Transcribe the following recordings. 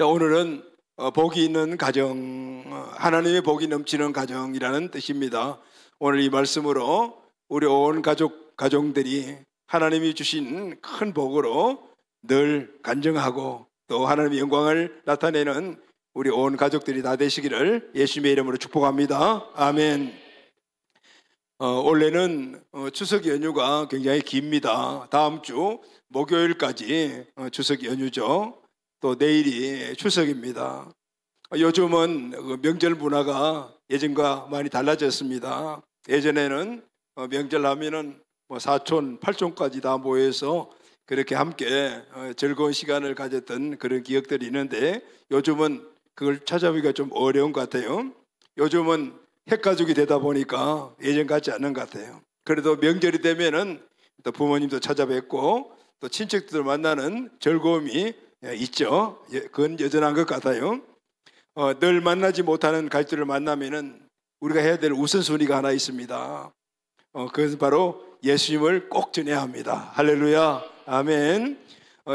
자, 오늘은 복이 있는 가정, 하나님의 복이 넘치는 가정이라는 뜻입니다. 오늘 이 말씀으로 우리 온 가정들이 하나님이 주신 큰 복으로 늘 간증하고 또 하나님의 영광을 나타내는 우리 온 가족들이 다 되시기를 예수님의 이름으로 축복합니다. 아멘. 원래는 추석 연휴가 굉장히 깁니다. 다음 주 목요일까지 추석 연휴죠. 또 내일이 추석입니다. 요즘은 명절 문화가 예전과 많이 달라졌습니다. 예전에는 명절 하면은 사촌, 팔촌까지 다 모여서 그렇게 함께 즐거운 시간을 가졌던 그런 기억들이 있는데 요즘은 그걸 찾아보기가 좀 어려운 것 같아요. 요즘은 핵가족이 되다 보니까 예전 같지 않은 것 같아요. 그래도 명절이 되면은 또 부모님도 찾아뵙고 또 친척들 만나는 즐거움이 있죠. 그건 여전한 것 같아요. 늘 만나지 못하는 가족들을 만나면은 우리가 해야 될 우선순위가 하나 있습니다. 그것은 바로 예수님을 꼭 전해야 합니다. 할렐루야, 아멘.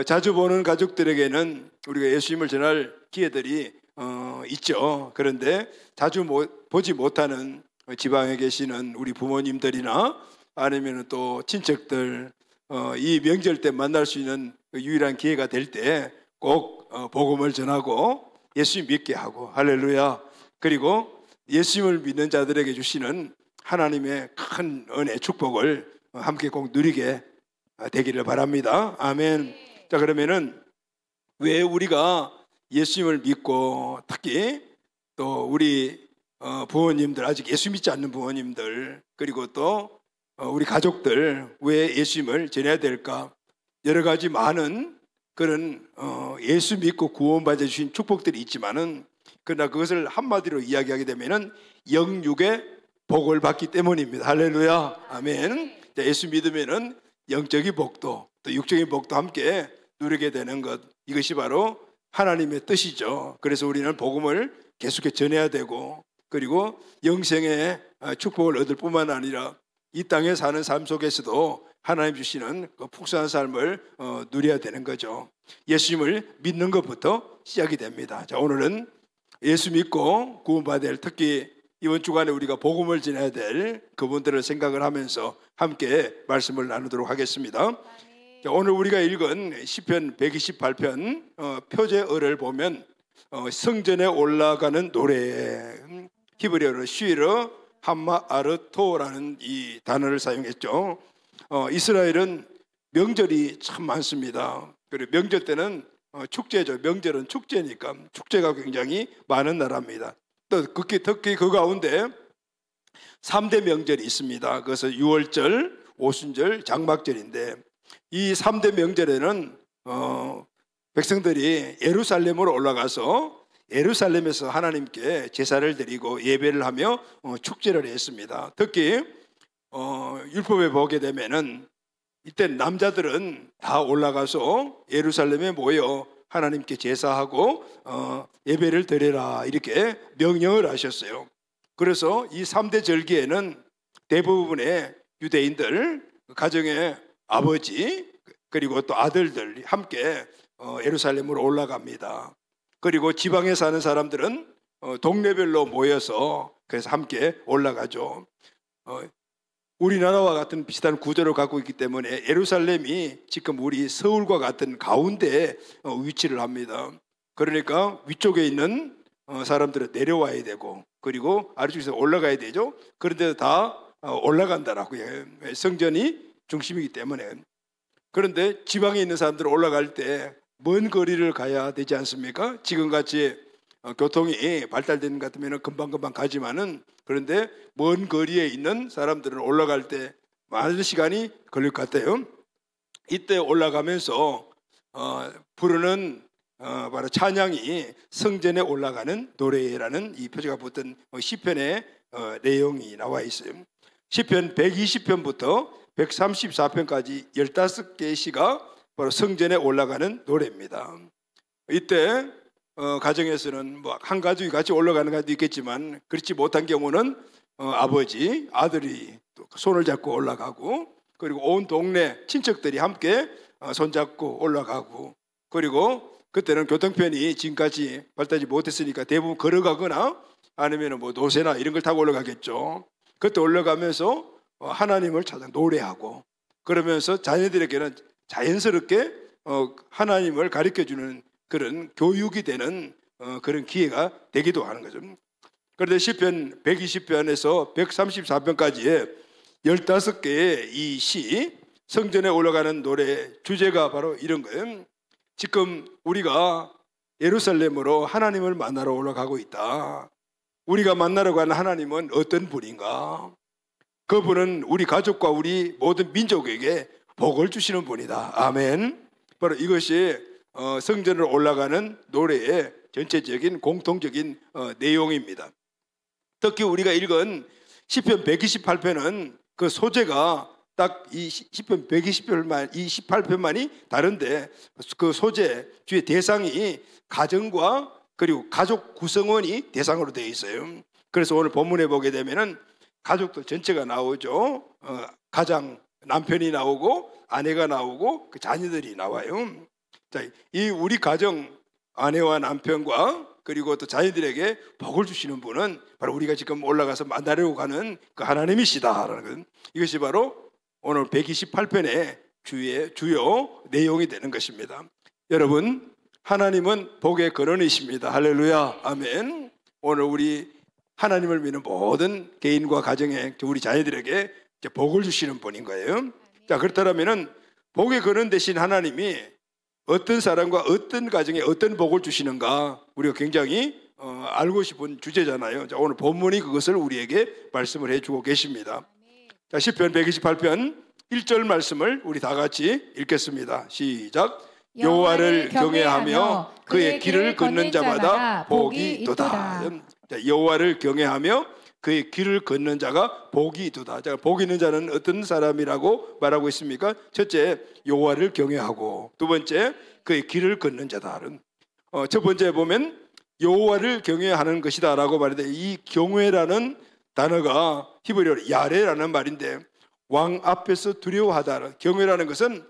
자주 보는 가족들에게는 우리가 예수님을 전할 기회들이 있죠. 그런데 자주 보지 못하는 지방에 계시는 우리 부모님들이나 아니면 또 친척들, 이 명절 때 만날 수 있는 유일한 기회가 될 때 꼭 복음을 전하고 예수님 믿게 하고, 할렐루야. 그리고 예수님을 믿는 자들에게 주시는 하나님의 큰 은혜, 축복을 함께 꼭 누리게 되기를 바랍니다. 아멘. 자, 그러면은 왜 우리가 예수님을 믿고 특히 또 우리 부모님들, 아직 예수 믿지 않는 부모님들, 그리고 또 우리 가족들 왜 예수님을 전해야 될까? 여러 가지 많은 그런 예수 믿고 구원받아 주신 축복들이 있지만은 그러나 그것을 한마디로 이야기하게 되면은 영육의 복을 받기 때문입니다. 할렐루야, 아멘. 자, 예수 믿으면은 영적인 복도 또 육적인 복도 함께 누리게 되는 것, 이것이 바로 하나님의 뜻이죠. 그래서 우리는 복음을 계속해 전해야 되고, 그리고 영생의 축복을 얻을 뿐만 아니라 이 땅에 사는 삶 속에서도 하나님 주시는 그 풍성한 삶을 누려야 되는 거죠. 예수님을 믿는 것부터 시작이 됩니다. 자, 오늘은 예수 믿고 구원받아야 될, 특히 이번 주간에 우리가 복음을 전해야 될 그분들을 생각을 하면서 함께 말씀을 나누도록 하겠습니다. 자, 오늘 우리가 읽은 시편 128편 표제어를 보면 성전에 올라가는 노래, 히브리어로 쉬르 함마아르토라는 이 단어를 사용했죠. 이스라엘은 명절이 참 많습니다. 그리고 명절 때는 축제죠. 명절은 축제니까 축제가 굉장히 많은 나라입니다. 또 특히 그 가운데 3대 명절이 있습니다. 그것은 유월절, 오순절, 장막절인데 이 3대 명절에는 백성들이 예루살렘으로 올라가서 예루살렘에서 하나님께 제사를 드리고 예배를 하며 축제를 했습니다. 특히 율법에 보게 되면은 이때 남자들은 다 올라가서 예루살렘에 모여 하나님께 제사하고 예배를 드려라 이렇게 명령을 하셨어요. 그래서 이 3대 절기에는 대부분의 유대인들 가정의 아버지 그리고 또 아들들이 함께 예루살렘으로 올라갑니다. 그리고 지방에 사는 사람들은 동네별로 모여서 그래서 함께 올라가죠. 우리나라와 같은 비슷한 구조를 갖고 있기 때문에 예루살렘이 지금 우리 서울과 같은 가운데에 위치를 합니다. 그러니까 위쪽에 있는 사람들은 내려와야 되고 그리고 아래쪽에서 올라가야 되죠. 그런데 다 올라간다라고요. 성전이 중심이기 때문에. 그런데 지방에 있는 사람들은 올라갈 때 먼 거리를 가야 되지 않습니까? 지금같이 교통이 발달되는 것 같으면 금방금방 가지만은 그런데 먼 거리에 있는 사람들은 올라갈 때 많은 시간이 걸릴 것 같아요. 이때 올라가면서 부르는 바로 찬양이 성전에 올라가는 노래라는 이 표제가 붙은 시편의 내용이 나와 있어요. 시편 120편부터 134편까지 15개의 시가 바로 성전에 올라가는 노래입니다. 이때 가정에서는 뭐 한 가족이 같이 올라가는 가족도 있겠지만 그렇지 못한 경우는 아버지, 아들이 또 손을 잡고 올라가고 그리고 온 동네 친척들이 함께 손잡고 올라가고 그리고 그때는 교통편이 지금까지 발달하지 못했으니까 대부분 걸어가거나 아니면 뭐 노새나 이런 걸 타고 올라가겠죠. 그때 올라가면서 하나님을 찾아 노래하고 그러면서 자녀들에게는 자연스럽게 하나님을 가르쳐주는 그런 교육이 되는 그런 기회가 되기도 하는 거죠. 그런데 시편 120편에서 134편까지의 15개의 이 시, 성전에 올라가는 노래 주제가 바로 이런 거예요. 지금 우리가 예루살렘으로 하나님을 만나러 올라가고 있다. 우리가 만나러 가는 하나님은 어떤 분인가? 그분은 우리 가족과 우리 모든 민족에게 복을 주시는 분이다. 아멘. 바로 이것이 성전으로 올라가는 노래의 전체적인 공통적인 내용입니다. 특히 우리가 읽은 시편 128편은 그 소재가 딱 이 시편 120편만, 이 18편만이 다른데 그 소재, 주의 대상이 가정과 그리고 가족 구성원이 대상으로 되어 있어요. 그래서 오늘 본문에 보게 되면은 가족도 전체가 나오죠. 가장 남편이 나오고 아내가 나오고 그 자녀들이 나와요. 자, 이 우리 가정 아내와 남편과 그리고 또 자녀들에게 복을 주시는 분은 바로 우리가 지금 올라가서 만나려고 하는 그 하나님이시다라는 것. 이것이 바로 오늘 128편의 주요 내용이 되는 것입니다. 여러분, 하나님은 복의 근원이십니다. 할렐루야, 아멘. 오늘 우리 하나님을 믿는 모든 개인과 가정에 우리 자녀들에게 복을 주시는 분인 거예요. 자, 그렇다면은 복의 근원 되신 하나님이 어떤 사람과 어떤 가정에 어떤 복을 주시는가 우리가 굉장히 알고 싶은 주제잖아요. 자, 오늘 본문이 그것을 우리에게 말씀을 해주고 계십니다. 자, 시편 128편 1절 말씀을 우리 다 같이 읽겠습니다. 시작. 여호와를 경외하며 그의 길을 걷는 자마다 복이 있도다. 자, 여호와를 경외하며 그의 길을 걷는 자가 복이 있도다. 자, 복 있는 자는 어떤 사람이라고 말하고 있습니까? 첫째, 여호와를 경외하고, 두 번째, 그의 길을 걷는 자다. 첫 번째 보면 여호와를 경외하는 것이다라고 말하는데, 이 경외라는 단어가 히브리어로 야레라는 말인데 왕 앞에서 두려워하다. 경외라는 것은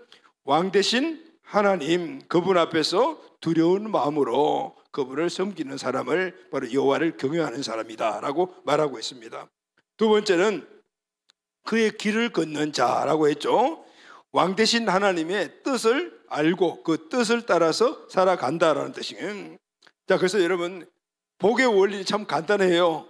왕 대신 하나님, 그분 앞에서 두려운 마음으로 그분을 섬기는 사람을 바로 여호와를 경외하는 사람이다라고 말하고 있습니다. 두 번째는 그의 길을 걷는 자라고 했죠. 왕 대신 하나님의 뜻을 알고 그 뜻을 따라서 살아간다라는 뜻이에요. 자, 그래서 여러분, 복의 원리는 참 간단해요.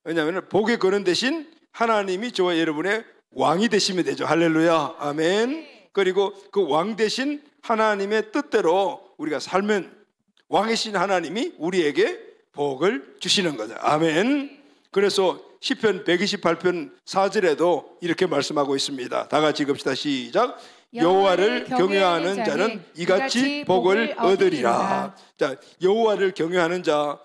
왜냐하면 복의 근원 대신 하나님이 저와 여러분의 왕이 되시면 되죠. 할렐루야, 아멘. 그리고 그 왕 대신 하나님의 뜻대로 우리가 살면 왕이신 하나님이 우리에게 복을 주시는 거죠. 아멘. 그래서 시편 128편 4절에도 이렇게 말씀하고 있습니다. 다 같이 읽읍시다. 시작. 여호와를 경외하는 자는 이같이 복을 얻으리라. 자, 여호와를 경외하는 자,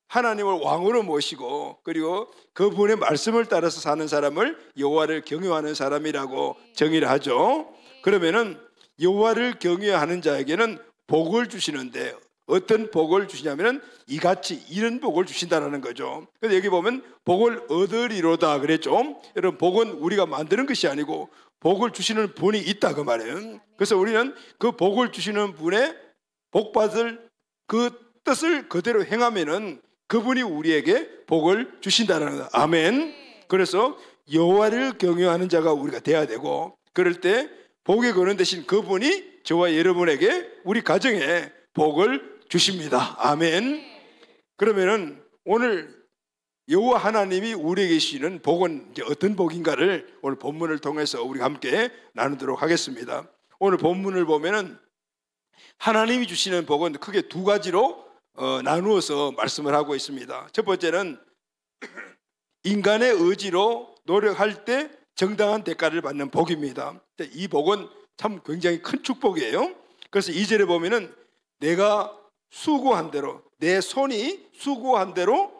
하나님을 왕으로 모시고 그리고 그분의 말씀을 따라서 사는 사람을 여호와를 경외하는 사람이라고 정의를 하죠. 그러면은 여호와를 경외하는 자에게는 복을 주시는데 어떤 복을 주시냐면은 이같이 이런 복을 주신다라는 거죠. 그래서 여기 보면 복을 얻으리로다 그랬죠. 여러분, 복은 우리가 만드는 것이 아니고 복을 주시는 분이 있다 그 말이에요. 그래서 우리는 그 복을 주시는 분의 복받을 그 뜻을 그대로 행하면은 그분이 우리에게 복을 주신다는 거예요. 아멘. 그래서 여호와를 경외하는 자가 우리가 돼야 되고, 그럴 때 복의 근원 되신 그분이 저와 여러분에게 우리 가정에 복을 주십니다. 아멘. 그러면은 오늘 여호와 하나님이 우리에게 주시는 복은 이제 어떤 복인가를 오늘 본문을 통해서 우리가 함께 나누도록 하겠습니다. 오늘 본문을 보면은 하나님이 주시는 복은 크게 두 가지로 나누어서 말씀을 하고 있습니다. 첫 번째는 인간의 의지로 노력할 때 정당한 대가를 받는 복입니다. 이 복은 참 굉장히 큰 축복이에요. 그래서 2절에 보면은 내가 수고한 대로, 내 손이 수고한 대로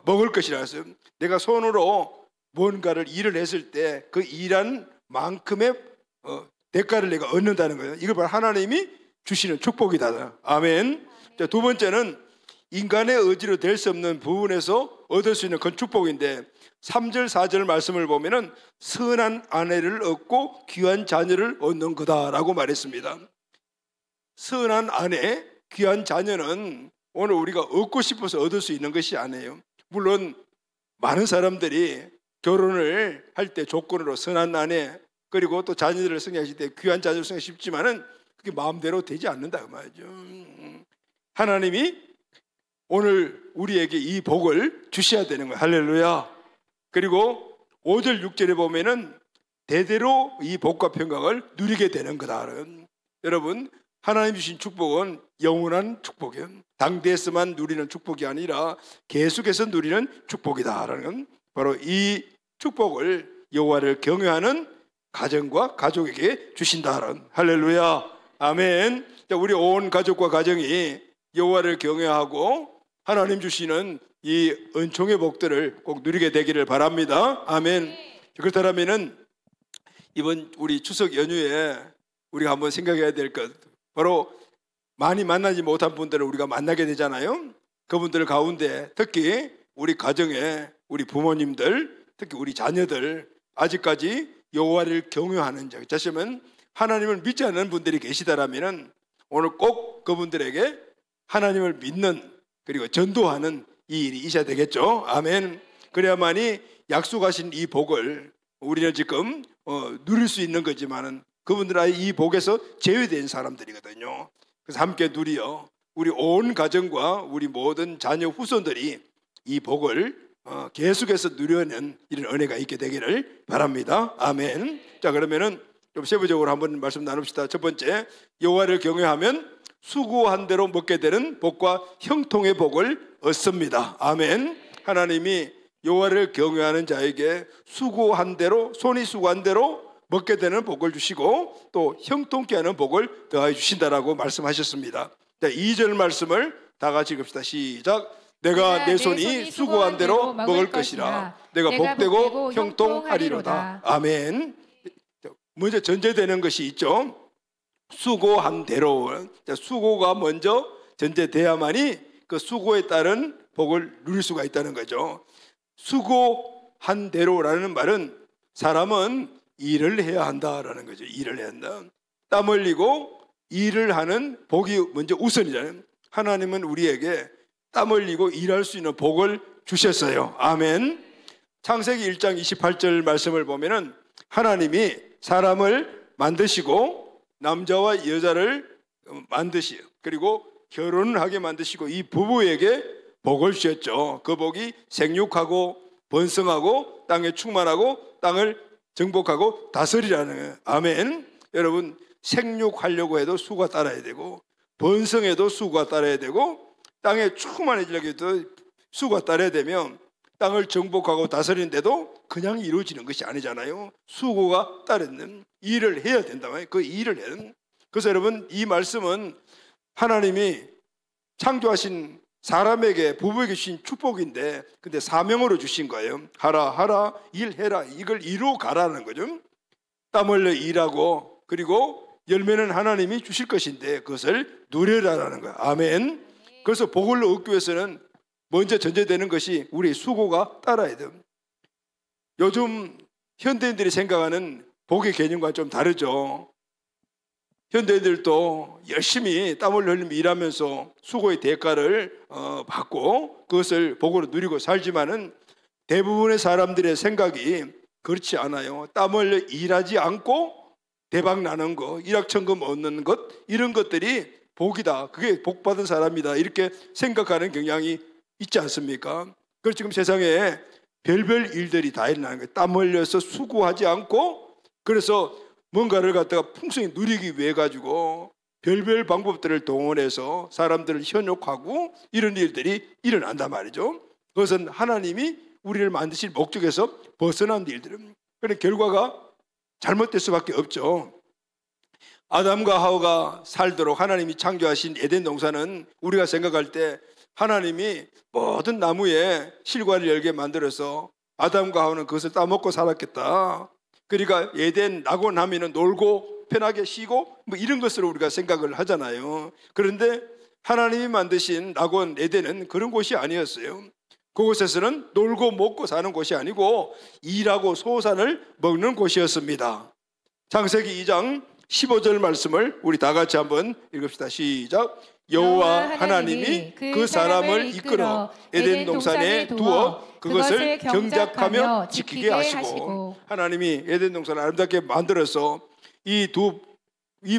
먹을 것이라 했어요. 내가 손으로 뭔가를 일을 했을 때 그 일한 만큼의 대가를 내가 얻는다는 거예요. 이걸 바로 하나님이 주시는 축복이다. 아멘. 자, 두 번째는 인간의 의지로 될 수 없는 부분에서 얻을 수 있는 큰 축복인데 3절 4절 말씀을 보면은 선한 아내를 얻고 귀한 자녀를 얻는 거다라고 말했습니다. 선한 아내, 귀한 자녀는 오늘 우리가 얻고 싶어서 얻을 수 있는 것이 아니에요. 물론 많은 사람들이 결혼을 할 때 조건으로 선한 아내, 그리고 또 자녀들을 성행하실 때 귀한 자녀를 성행하기 쉽지만은 그게 마음대로 되지 않는다 그 말이죠. 하나님이 오늘 우리에게 이 복을 주셔야 되는 거예요. 할렐루야. 그리고 5절 6절에 보면은 대대로 이 복과 평강을 누리게 되는 거다. 여러분, 하나님 주신 축복은 영원한 축복이에요. 당대에서만 누리는 축복이 아니라 계속해서 누리는 축복이다라는 건 바로 이 축복을 여호와를 경외하는 가정과 가족에게 주신다는, 할렐루야, 아멘. 우리 온 가족과 가정이 여호와를 경외하고 하나님 주시는 이 은총의 복들을 꼭 누리게 되기를 바랍니다. 아멘. 그렇다면은 이번 우리 추석 연휴에 우리가 한번 생각해야 될 것, 바로 많이 만나지 못한 분들을 우리가 만나게 되잖아요. 그분들 가운데 특히 우리 가정에 우리 부모님들, 특히 우리 자녀들, 아직까지 여호와를 경외하는 자, 자시면 하나님을 믿지 않는 분들이 계시다라면 오늘 꼭 그분들에게 하나님을 믿는, 그리고 전도하는 이 일이 있어야 되겠죠. 아멘. 그래야만이 약속하신 이 복을 우리는 지금 누릴 수 있는 거지만은 그분들은 아예 이 복에서 제외된 사람들이거든요. 그래서 함께 누리어 우리 온 가정과 우리 모든 자녀 후손들이 이 복을 계속해서 누려는 이런 은혜가 있게 되기를 바랍니다. 아멘. 자, 그러면은 좀 세부적으로 한번 말씀 나눕시다. 첫 번째, 여호와를 경외하면 수고한 대로 먹게 되는 복과 형통의 복을 얻습니다. 아멘. 하나님이 여호와를 경외하는 자에게 수고한 대로, 손이 수고한 대로 먹게 되는 복을 주시고 또 형통케 하는 복을 더하여 주신다라고 말씀하셨습니다. 자, 2절 말씀을 다 같이 읽읍시다. 시작. 내가 내 손이 수고한 대로 먹을 것이라. 내가 복되고 형통하리로다. 아멘. 먼저 전제되는 것이 있죠. 수고한 대로. 수고가 먼저 전제돼야만이 그 수고에 따른 복을 누릴 수가 있다는 거죠. 수고한 대로라는 말은 사람은 일을 해야 한다라는 거죠. 일을 해야 한다. 땀 흘리고 일을 하는 복이 먼저 우선이잖아요. 하나님은 우리에게 땀 흘리고 일할 수 있는 복을 주셨어요. 아멘. 창세기 1장 28절 말씀을 보면은 하나님이 사람을 만드시고 남자와 여자를 만드시고 그리고 결혼을 하게 만드시고 이 부부에게 복을 주셨죠. 그 복이 생육하고 번성하고 땅에 충만하고 땅을 정복하고 다스리라는 거예요. 아멘. 여러분, 생육하려고 해도 수가 따라야 되고 번성해도 수가 따라야 되고 땅에 충만해지려고 해도 수가 따라야 되면 땅을 정복하고 다스리는데도 그냥 이루어지는 것이 아니잖아요. 수고가 따르는 일을 해야 된다 말이에요. 그 일을 해야 된다. 그래서 여러분, 이 말씀은 하나님이 창조하신 사람에게, 부부에게 주신 축복인데 근데 사명으로 주신 거예요. 하라 일해라, 이걸 이루어 가라는 거죠. 땀 흘려 일하고 그리고 열매는 하나님이 주실 것인데 그것을 누려라라는 거예요. 아멘. 그래서 복을 얻기 위해서는 먼저 전제되는 것이 우리 수고가 따라야 돼요. 요즘 현대인들이 생각하는 복의 개념과 좀 다르죠. 현대인들도 열심히 땀을 흘리며 일하면서 수고의 대가를 받고 그것을 복으로 누리고 살지만은 대부분의 사람들의 생각이 그렇지 않아요. 땀 흘려 일하지 않고 대박 나는 거, 일확천금 얻는 것, 이런 것들이 복이다, 그게 복 받은 사람이다, 이렇게 생각하는 경향이 있지 않습니까? 그래서 지금 세상에 별별 일들이 다 일어나는 거예요. 땀 흘려서 수고하지 않고 그래서 뭔가를 갖다가 풍성히 누리기 위해 가지고 별별 방법들을 동원해서 사람들을 현혹하고 이런 일들이 일어난단 말이죠. 그것은 하나님이 우리를 만드실 목적에서 벗어난 일들은, 그런 결과가 잘못될 수밖에 없죠. 아담과 하와가 살도록 하나님이 창조하신 에덴 동산은 우리가 생각할 때 하나님이 모든 나무에 실과를 열게 만들어서 아담과 하와는 그것을 따먹고 살았겠다. 그러니까 에덴 낙원하면은 놀고 편하게 쉬고 뭐 이런 것으로 우리가 생각을 하잖아요. 그런데 하나님이 만드신 낙원 에덴은 그런 곳이 아니었어요. 그곳에서는 놀고 먹고 사는 곳이 아니고 일하고 소산을 먹는 곳이었습니다. 창세기 2장 15절 말씀을 우리 다 같이 한번 읽읍시다. 시작. 여호와 하나님이 그 사람을 이끌어 에덴 동산에 두어 그것을 경작하며 지키게 하시고, 하나님이 에덴 동산을 아름답게 만들어서 이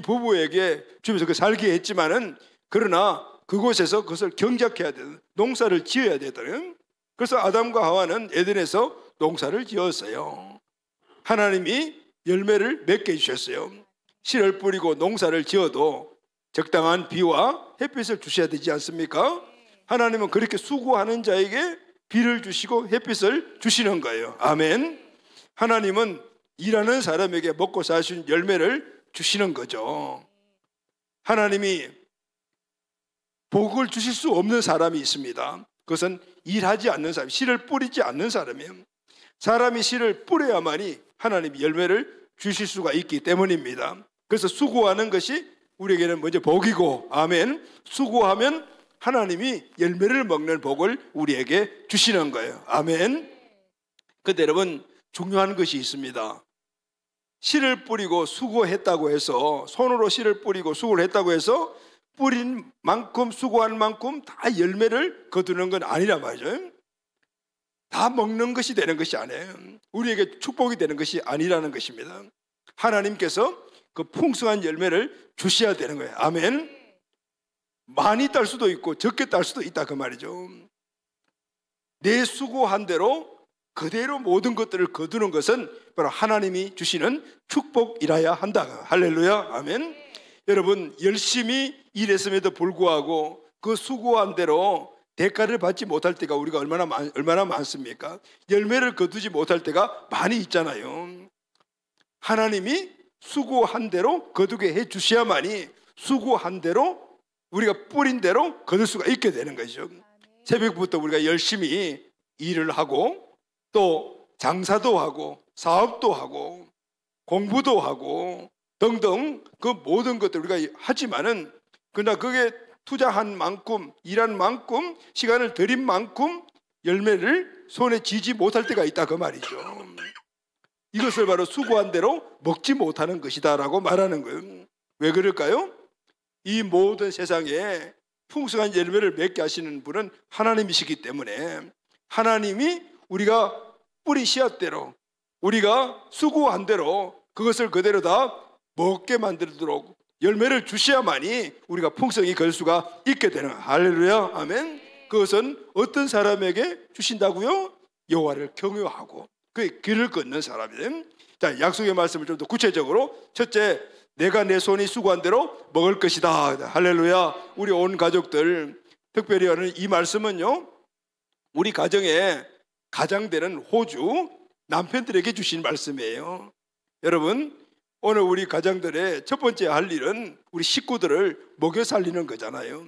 부부에게 주면서 그 살게 했지만은, 그러나 그곳에서 그것을 경작해야 되는, 농사를 지어야 되거든. 그래서 아담과 하와는 에덴에서 농사를 지었어요. 하나님이 열매를 맺게 해주셨어요. 씨를 뿌리고 농사를 지어도 적당한 비와 햇빛을 주셔야 되지 않습니까? 하나님은 그렇게 수고하는 자에게 비를 주시고 햇빛을 주시는 거예요. 아멘. 하나님은 일하는 사람에게 먹고 살 수 있는 열매를 주시는 거죠. 하나님이 복을 주실 수 없는 사람이 있습니다. 그것은 일하지 않는 사람, 씨를 뿌리지 않는 사람이에요. 사람이 씨를 뿌려야만이 하나님이 열매를 주실 수가 있기 때문입니다. 그래서 수고하는 것이 우리에게는 먼저 복이고, 아멘. 수고하면 하나님이 열매를 먹는 복을 우리에게 주시는 거예요. 아멘. 그런데 여러분, 중요한 것이 있습니다. 씨를 뿌리고 수고했다고 해서, 손으로 씨를 뿌리고 수고를 했다고 해서 뿌린 만큼, 수고한 만큼 다 열매를 거두는 건 아니라 말이죠. 다 먹는 것이 되는 것이 아니에요. 우리에게 축복이 되는 것이 아니라는 것입니다. 하나님께서 그 풍성한 열매를 주셔야 되는 거예요. 아멘. 많이 딸 수도 있고 적게 딸 수도 있다, 그 말이죠. 내 수고한 대로 그대로 모든 것들을 거두는 것은 바로 하나님이 주시는 축복이라야 한다. 할렐루야. 아멘. 여러분, 열심히 일했음에도 불구하고 그 수고한 대로 대가를 받지 못할 때가 우리가 얼마나 많습니까? 열매를 거두지 못할 때가 많이 있잖아요. 하나님이 수고한 대로 거두게 해 주셔야만이 수고한 대로, 우리가 뿌린 대로 거둘 수가 있게 되는 거죠. 새벽부터 우리가 열심히 일을 하고 또 장사도 하고 사업도 하고 공부도 하고 등등 그 모든 것들 우리가 하지만은, 그러나 그게 투자한 만큼, 일한 만큼, 시간을 들인 만큼 열매를 손에 쥐지 못할 때가 있다, 그 말이죠. 이것을 바로 수고한 대로 먹지 못하는 것이다 라고 말하는 거예요. 왜 그럴까요? 이 모든 세상에 풍성한 열매를 맺게 하시는 분은 하나님이시기 때문에, 하나님이 우리가 뿌린 씨앗대로, 우리가 수고한 대로 그것을 그대로 다 먹게 만들도록 열매를 주셔야만이 우리가 풍성히 걸 수가 있게 되는 거예요. 할렐루야. 아멘. 그것은 어떤 사람에게 주신다고요? 여호와를 경외하고 그 길을 걷는 사람이에요. 자, 약속의 말씀을 좀 더 구체적으로, 첫째, 내가 내 손이 수고한 대로 먹을 것이다. 할렐루야. 우리 온 가족들, 특별히 하는 이 말씀은요, 우리 가정에 가장되는 호주 남편들에게 주신 말씀이에요. 여러분, 오늘 우리 가장들의 첫 번째 할 일은 우리 식구들을 먹여 살리는 거잖아요.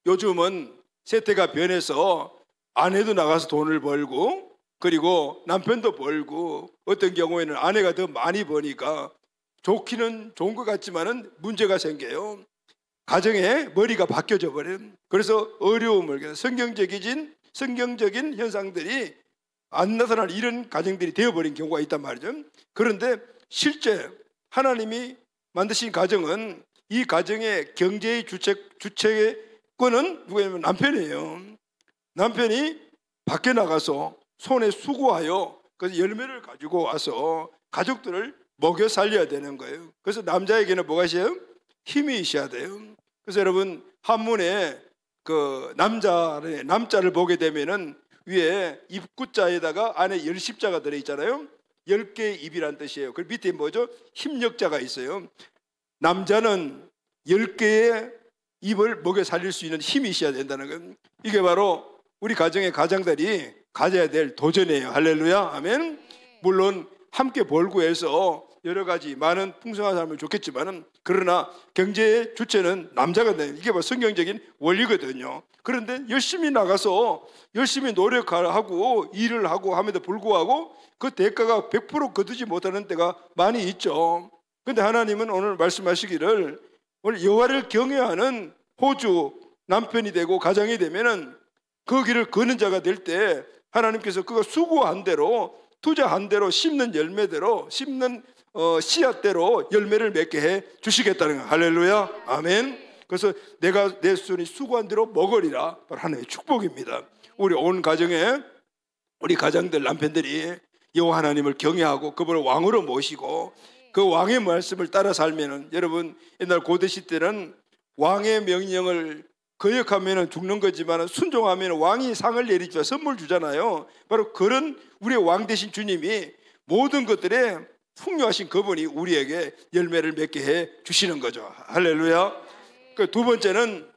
요즘은 세태가 변해서 아내도 나가서 돈을 벌고, 그리고 남편도 벌고, 어떤 경우에는 아내가 더 많이 버니까 좋기는 좋은 것 같지만은 문제가 생겨요. 가정에 머리가 바뀌어져 버려요. 그래서 어려움을, 성경적인 현상들이 안 나타날 이런 가정들이 되어버린 경우가 있단 말이죠. 그런데 실제 하나님이 만드신 가정은, 이 가정의 경제의 주체권은 누구냐면 남편이에요. 남편이 밖에 나가서 손에 수고하여 그 열매를 가지고 와서 가족들을 먹여 살려야 되는 거예요. 그래서 남자에게는 뭐가 있어요? 힘이 있어야 돼요. 그래서 여러분, 한문에 그 남자를 보게 되면은 위에 입구자에다가 안에 열십자가 들어있잖아요. 10개의 입이란 뜻이에요. 그 밑에 뭐죠? 힘력자가 있어요. 남자는 10개의 입을 먹여 살릴 수 있는 힘이 있어야 된다는 거예요. 이게 바로 우리 가정의 가장들이 가져야 될 도전이에요. 할렐루야. 아멘. 물론 함께 벌고 해서 여러 가지 많은 풍성한 삶을 좋겠지만은, 그러나 경제의 주체는 남자가 되는, 이게 바로 성경적인 원리거든요. 그런데 열심히 나가서 열심히 노력하고 일을 하고 함에도 불구하고 그 대가가 100% 거두지 못하는 때가 많이 있죠. 그런데 하나님은 오늘 말씀하시기를, 오늘 여호와를 경외하는 호주 남편이 되고 가장이 되면은 그 길을 걷는 자가 될 때 하나님께서 그가 수고한 대로, 투자한 대로, 심는 열매대로, 심는 씨앗대로 열매를 맺게 해 주시겠다는 거예요. 할렐루야. 아멘. 그래서 내가 내 손이 수고한 대로 먹으리라. 바로 하나님의 축복입니다. 우리 온 가정에 우리 가장들 남편들이 여호와 하나님을 경외하고 그분을 왕으로 모시고 그 왕의 말씀을 따라 살면은, 여러분 옛날 고대 시대는 왕의 명령을 거역하면 죽는 거지만 순종하면 왕이 상을 내리죠. 선물 주잖아요. 바로 그런 우리의 왕 되신 주님이 모든 것들에 풍요하신 그분이 우리에게 열매를 맺게 해 주시는 거죠. 할렐루야. 그 두 번째는,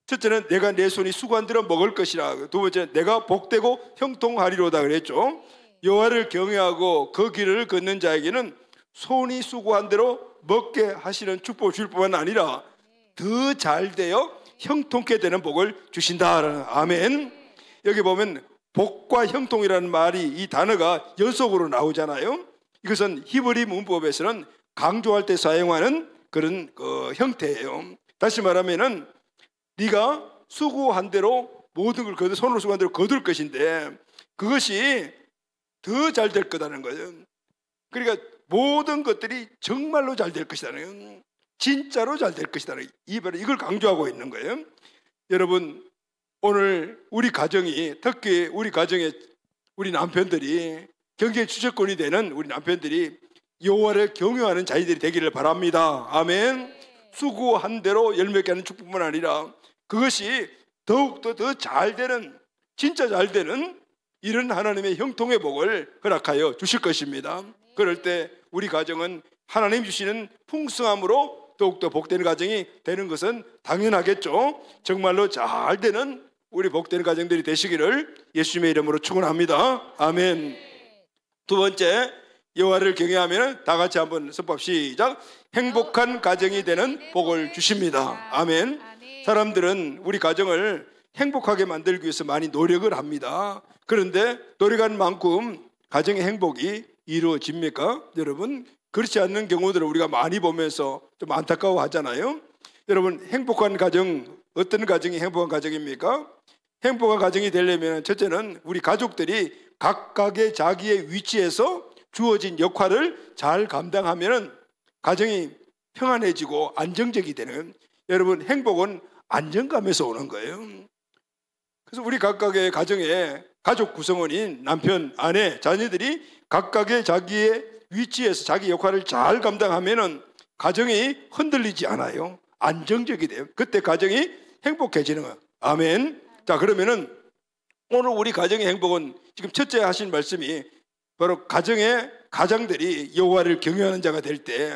첫째는 내가 내 손이 수고한 대로 먹을 것이라. 두 번째는 내가 복되고 형통하리로다 그랬죠. 여호와를 경외하고 그 길을 걷는 자에게는 손이 수고한 대로 먹게 하시는 축복을 줄 뿐만 아니라 더 잘 되어 형통케 되는 복을 주신다. 아멘. 여기 보면 복과 형통이라는 말이, 이 단어가 연속으로 나오잖아요. 이것은 히브리 문법에서는 강조할 때 사용하는 그런 형태예요. 다시 말하면은 네가 수고한 대로 모든 걸 거둘, 손으로 수고한 대로 거둘 것인데 그것이 더 잘 될 거다는 거예요. 그러니까 모든 것들이 정말로 잘 될 것이다는 거예요. 진짜로 잘 될 것이다는 거예요. 이걸 강조하고 있는 거예요. 여러분, 오늘 우리 가정이, 특히 우리 가정에 우리 남편들이, 경제 주체권이 되는 우리 남편들이 여호와를 경외하는 자녀들이 되기를 바랍니다. 아멘. 수고한 대로 열매게 하는 축복뿐만 아니라 그것이 더욱더 더 잘 되는, 진짜 잘 되는 이런 하나님의 형통의 복을 허락하여 주실 것입니다. 그럴 때 우리 가정은 하나님 주시는 풍성함으로 더욱더 복되는 가정이 되는 것은 당연하겠죠. 정말로 잘 되는 우리 복되는 가정들이 되시기를 예수님의 이름으로 축원합니다. 아멘. 두 번째, 여호와를 경외하면 다 같이 한번 선포 시작. 행복한 가정이 되는 복을 주십니다. 아멘. 사람들은 우리 가정을 행복하게 만들기 위해서 많이 노력을 합니다. 그런데 노력한 만큼 가정의 행복이 이루어집니까? 여러분, 그렇지 않는 경우들을 우리가 많이 보면서 좀 안타까워하잖아요. 여러분, 행복한 가정, 어떤 가정이 행복한 가정입니까? 행복한 가정이 되려면 첫째는 우리 가족들이 각각의 자기의 위치에서 주어진 역할을 잘 감당하면 가정이 평안해지고 안정적이 되는, 여러분 행복은 안정감에서 오는 거예요. 그래서 우리 각각의 가정에 가족 구성원인 남편, 아내, 자녀들이 각각의 자기의 위치에서 자기 역할을 잘 감당하면 가정이 흔들리지 않아요. 안정적이 돼요. 그때 가정이 행복해지는 거예요. 아멘. 자, 그러면은 오늘 우리 가정의 행복은 지금 첫째 하신 말씀이 바로 가정의 가장들이 여호와를 경외하는 자가 될 때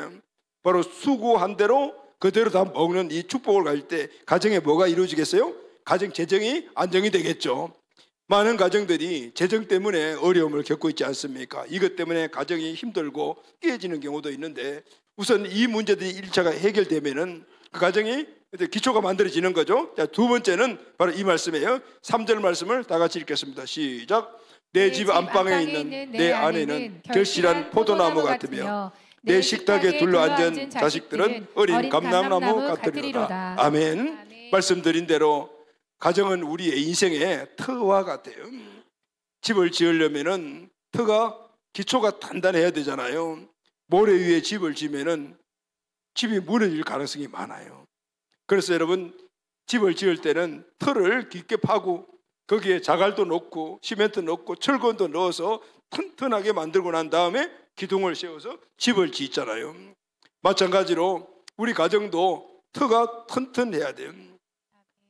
바로 수고한 대로 그대로 다 먹는 이 축복을 가질 때 가정에 뭐가 이루어지겠어요? 가정 재정이 안정이 되겠죠. 많은 가정들이 재정 때문에 어려움을 겪고 있지 않습니까? 이것 때문에 가정이 힘들고 깨지는 경우도 있는데 우선 이 문제들이 1차가 해결되면은 그 가정이 기초가 만들어지는 거죠. 자, 두 번째는 바로 이 말씀이에요. 3절 말씀을 다 같이 읽겠습니다. 시작. 내 집 안방에 있는 내 아내는 결실한 포도나무 같으며 내 식탁에 둘러앉은 자식들은 어린 감람나무 같으리로다. 아멘. 말씀드린 대로 가정은 우리의 인생의 터와 같아요. 집을 지으려면은 터가, 기초가 단단해야 되잖아요. 모래 위에 집을 지면은 집이 무너질 가능성이 많아요. 그래서 여러분, 집을 지을 때는 터를 깊게 파고 거기에 자갈도 넣고 시멘트 넣고 철근도 넣어서 튼튼하게 만들고 난 다음에 기둥을 세워서 집을 짓잖아요. 마찬가지로 우리 가정도 터가 튼튼해야 돼요.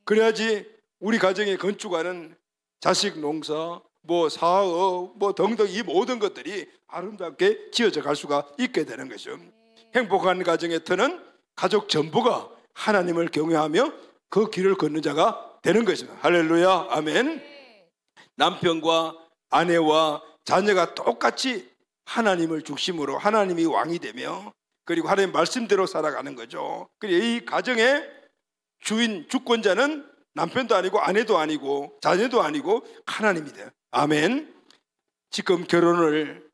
그래야지 우리 가정의 건축하는 자식 농사, 뭐 사업, 뭐 등등 이 모든 것들이 아름답게 지어져 갈 수가 있게 되는 거죠. 행복한 가정의 터는 가족 전부가 하나님을 경외하며 그 길을 걷는 자가 되는 것입니다. 할렐루야, 아멘. 남편과 아내와 자녀가 똑같이 하나님을 중심으로 하나님이 왕이 되며 그리고 하나님 말씀대로 살아가는 거죠. 그리고 이 가정의 주인, 주권자는 남편도 아니고 아내도 아니고 자녀도 아니고 하나님이 돼요. 아멘. 지금 결혼을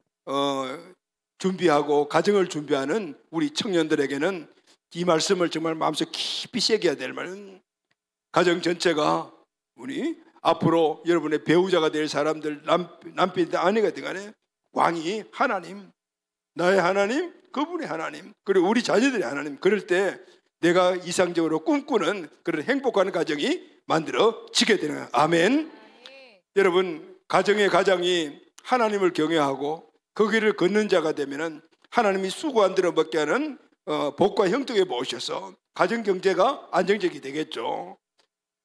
준비하고 가정을 준비하는 우리 청년들에게는 이 말씀을 정말 마음속에 깊이 새겨야 될 말은, 가정 전체가 우리 앞으로 여러분의 배우자가 될 사람들, 남편이든 아내가 되든 간에 왕이 하나님, 나의 하나님, 그분의 하나님, 그리고 우리 자녀들의 하나님. 그럴 때 내가 이상적으로 꿈꾸는 그런 행복한 가정이 만들어지게 되는 거예요. 아멘. 여러분, 가정의 가장이 하나님을 경외하고 그 길을 걷는 자가 되면은 하나님이 수고한 대로 먹게 하는 복과 형통에 모셔서 가정 경제가 안정적이 되겠죠.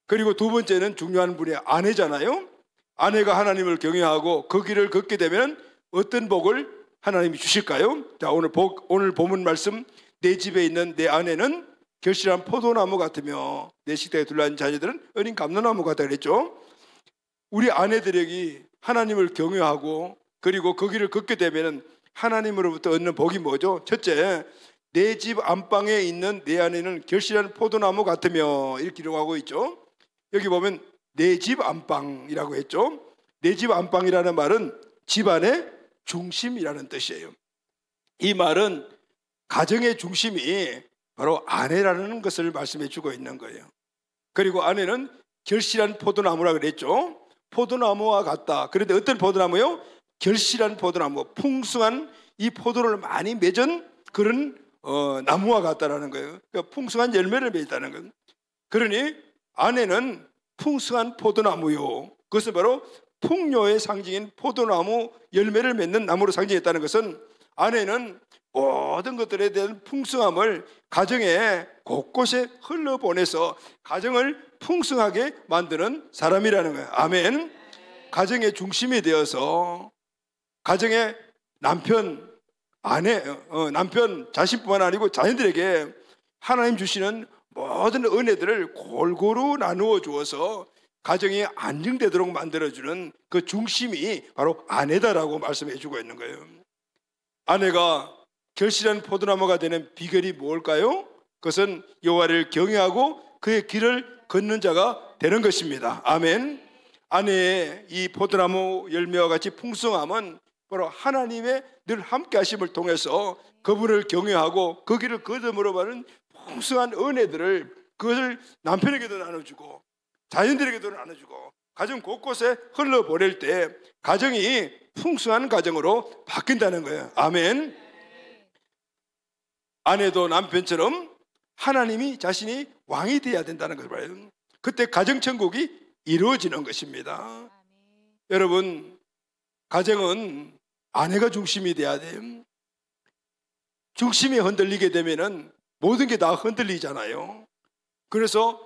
그리고 두 번째는 중요한 분이 아내잖아요. 아내가 하나님을 경외하고 그 길을 걷게 되면 어떤 복을 하나님이 주실까요? 자, 오늘 본문 말씀, 내 집에 있는 내 아내는 결실한 포도나무 같으며 내 식탁에 둘러앉은 자녀들은 어린 감로나무 같다 그랬죠. 우리 아내들에게 하나님을 경외하고 그리고 그 길을 걷게 되면 하나님으로부터 얻는 복이 뭐죠? 첫째, 내 집 안방에 있는 내 아내는 결실한 포도나무 같으며 이렇게 기록하고 있죠. 여기 보면 내 집 안방이라고 했죠. 내 집 안방이라는 말은 집안의 중심이라는 뜻이에요. 이 말은 가정의 중심이 바로 아내라는 것을 말씀해 주고 있는 거예요. 그리고 아내는 결실한 포도나무라고 그랬죠. 포도나무와 같다. 그런데 어떤 포도나무요? 결실한 포도나무, 풍성한 이 포도를 많이 맺은 그런 나무와 같다라는 거예요. 그러니까 풍성한 열매를 맺다는 거예요. 그러니 아내는 풍성한 포도나무요. 그것은 바로 풍요의 상징인 포도나무 열매를 맺는 나무로 상징했다는 것은 아내는 모든 것들에 대한 풍성함을 가정에 곳곳에 흘러보내서 가정을 풍성하게 만드는 사람이라는 거예요. 아멘. 가정의 중심이 되어서 가정의 남편, 아내, 남편 자신뿐만 아니고 자녀들에게 하나님 주시는 모든 은혜들을 골고루 나누어 주어서 가정이 안정되도록 만들어주는 그 중심이 바로 아내다라고 말씀해 주고 있는 거예요. 아내가 결실한 포도나무가 되는 비결이 뭘까요? 그것은 여호와를 경외하고 그의 길을 걷는 자가 되는 것입니다. 아멘. 아내의 이 포도나무 열매와 같이 풍성함은 바로 하나님의 늘 함께 하심을 통해서 그분을 경외하고 그 길을 걸음으로 받은 풍성한 은혜들을 그것을 남편에게도 나눠주고 자녀들에게도 나눠주고 가정 곳곳에 흘러보낼 때 가정이 풍성한 가정으로 바뀐다는 거예요. 아멘. 아내도 남편처럼 하나님이 자신이 왕이 되어야 된다는 것을 봐요. 그때 가정천국이 이루어지는 것입니다. 여러분, 가정은 아내가 중심이 돼야 돼요. 중심이 흔들리게 되면은 모든 게 다 흔들리잖아요. 그래서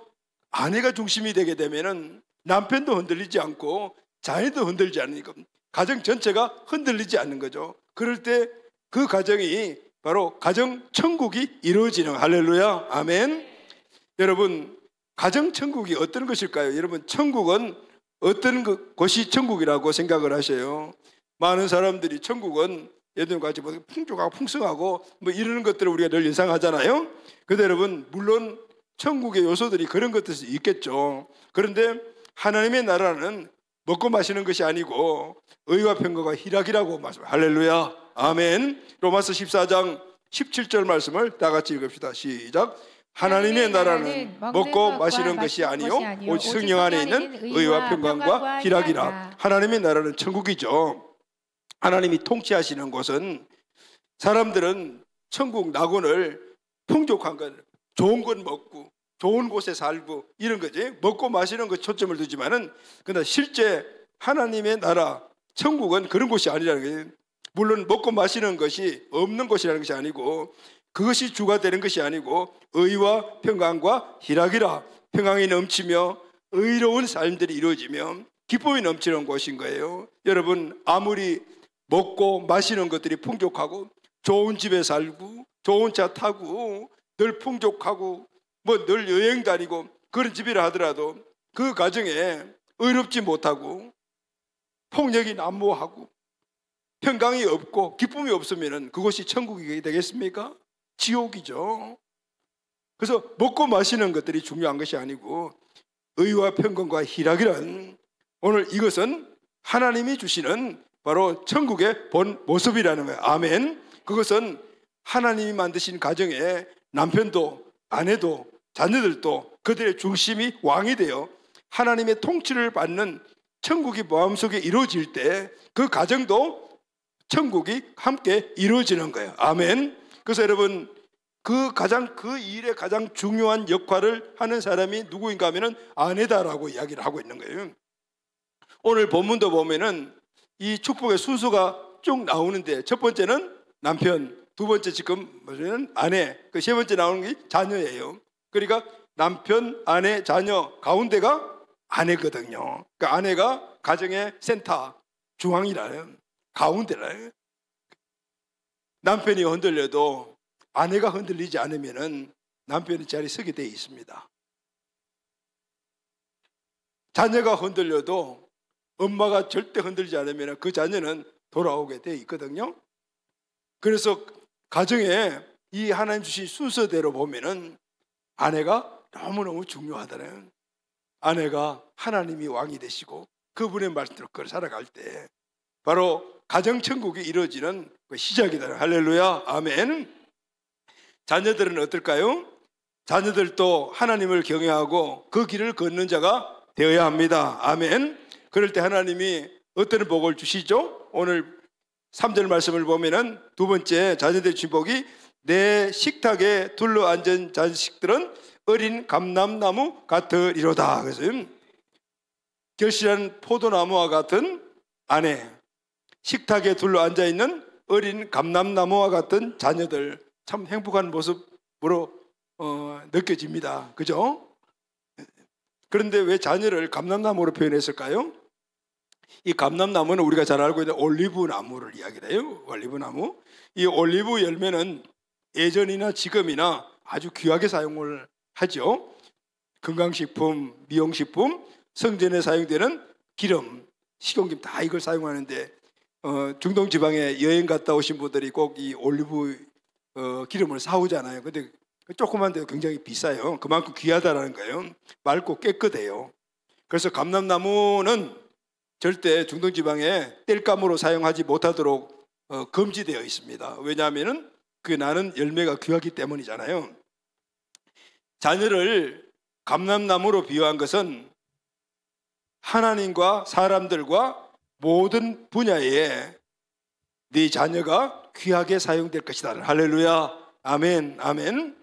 아내가 중심이 되게 되면은 남편도 흔들리지 않고 자녀도 흔들리지 않으니까 가정 전체가 흔들리지 않는 거죠. 그럴 때 그 가정이 바로 가정 천국이 이루어지는, 할렐루야, 아멘. 여러분, 가정 천국이 어떤 것일까요? 여러분, 천국은 어떤 곳이 천국이라고 생각을 하셔요? 많은 사람들이 천국은 예전 같이 뭐 풍족하고 풍성하고 뭐 이러는 것들을 우리가 늘 예상하잖아요. 그런데 여러분, 물론 천국의 요소들이 그런 것들이 있겠죠. 그런데 하나님의 나라는 먹고 마시는 것이 아니고 의와 평강과 희락이라고 말씀. 할렐루야, 아멘. 로마서 14장 17절 말씀을 다 같이 읽읍시다. 시작. 하나님의 나라는 먹고 마시는 것이 아니요 오직 성령 안에 있는 의와 평강과 희락이라. 하나님의 나라는 천국이죠. 하나님이 통치하시는 곳은 사람들은 천국 낙원을 풍족한 것, 좋은 것 먹고 좋은 곳에 살고 이런 거지, 먹고 마시는 것 초점을 두지만은 그러나 실제 하나님의 나라 천국은 그런 곳이 아니라는 거예요. 물론 먹고 마시는 것이 없는 곳이라는 것이 아니고 그것이 주가 되는 것이 아니고 의와 평강과 희락이라. 평강이 넘치며 의로운 삶들이 이루어지며 기쁨이 넘치는 곳인 거예요. 여러분, 아무리 먹고 마시는 것들이 풍족하고 좋은 집에 살고 좋은 차 타고 늘 풍족하고 뭐 늘 여행 다니고 그런 집이라 하더라도 그 가정에 의롭지 못하고 폭력이 난무하고 평강이 없고 기쁨이 없으면 그것이 천국이 되겠습니까? 지옥이죠. 그래서 먹고 마시는 것들이 중요한 것이 아니고 의와 평강과 희락이란, 오늘 이것은 하나님이 주시는 바로 천국의 본 모습이라는 거예요. 아멘. 그것은 하나님이 만드신 가정에 남편도 아내도 자녀들도 그들의 중심이 왕이 되어 하나님의 통치를 받는 천국이 마음속에 이루어질 때 그 가정도 천국이 함께 이루어지는 거예요. 아멘. 그래서 여러분, 그 일의 가장 중요한 역할을 하는 사람이 누구인가 하면은 아내다라고 이야기를 하고 있는 거예요. 오늘 본문도 보면은 이 축복의 순서가 쭉 나오는데, 첫 번째는 남편, 두 번째 지금 뭐냐면 아내, 그 세 번째 나오는 게 자녀예요. 그러니까 남편, 아내, 자녀 가운데가 아내거든요. 그러니까 아내가 가정의 센터, 중앙이라는, 가운데라요. 남편이 흔들려도 아내가 흔들리지 않으면은 남편이 자리에 서게 돼 있습니다. 자녀가 흔들려도 엄마가 절대 흔들지 않으면 그 자녀는 돌아오게 돼 있거든요. 그래서 가정에 이 하나님 주신 순서대로 보면은 아내가 너무너무 중요하다는, 아내가 하나님이 왕이 되시고 그분의 말씀대로 살아갈 때 바로 가정천국이 이루어지는 그 시작이다. 할렐루야, 아멘. 자녀들은 어떨까요? 자녀들도 하나님을 경외하고 그 길을 걷는 자가 되어야 합니다. 아멘. 그럴 때 하나님이 어떤 복을 주시죠? 오늘 3절 말씀을 보면은 두 번째 자녀들의 축복이, 내 식탁에 둘러앉은 자식들은 어린 감람나무 같으리로다. 그래서 결실한 포도나무와 같은 아내, 식탁에 둘러앉아 있는 어린 감람나무와 같은 자녀들, 참 행복한 모습으로 느껴집니다. 그죠? 그런데 왜 자녀를 감람나무로 표현했을까요? 이 감람나무는 우리가 잘 알고 있는 올리브 나무를 이야기를 해요. 올리브 나무. 이 올리브 열매는 예전이나 지금이나 아주 귀하게 사용을 하죠. 건강식품, 미용식품, 성전에 사용되는 기름, 식용김 다 이걸 사용하는데, 중동 지방에 여행 갔다 오신 분들이 꼭 이 올리브 기름을 사오잖아요. 근데 조그만데도 굉장히 비싸요. 그만큼 귀하다라는 거예요. 맑고 깨끗해요. 그래서 감람나무는 절대 중동 지방에 땔감으로 사용하지 못하도록 금지되어 있습니다. 왜냐하면은 그 나는 열매가 귀하기 때문이잖아요. 자녀를 감람나무로 비유한 것은 하나님과 사람들과 모든 분야에 네 자녀가 귀하게 사용될 것이다. 할렐루야, 아멘, 아멘.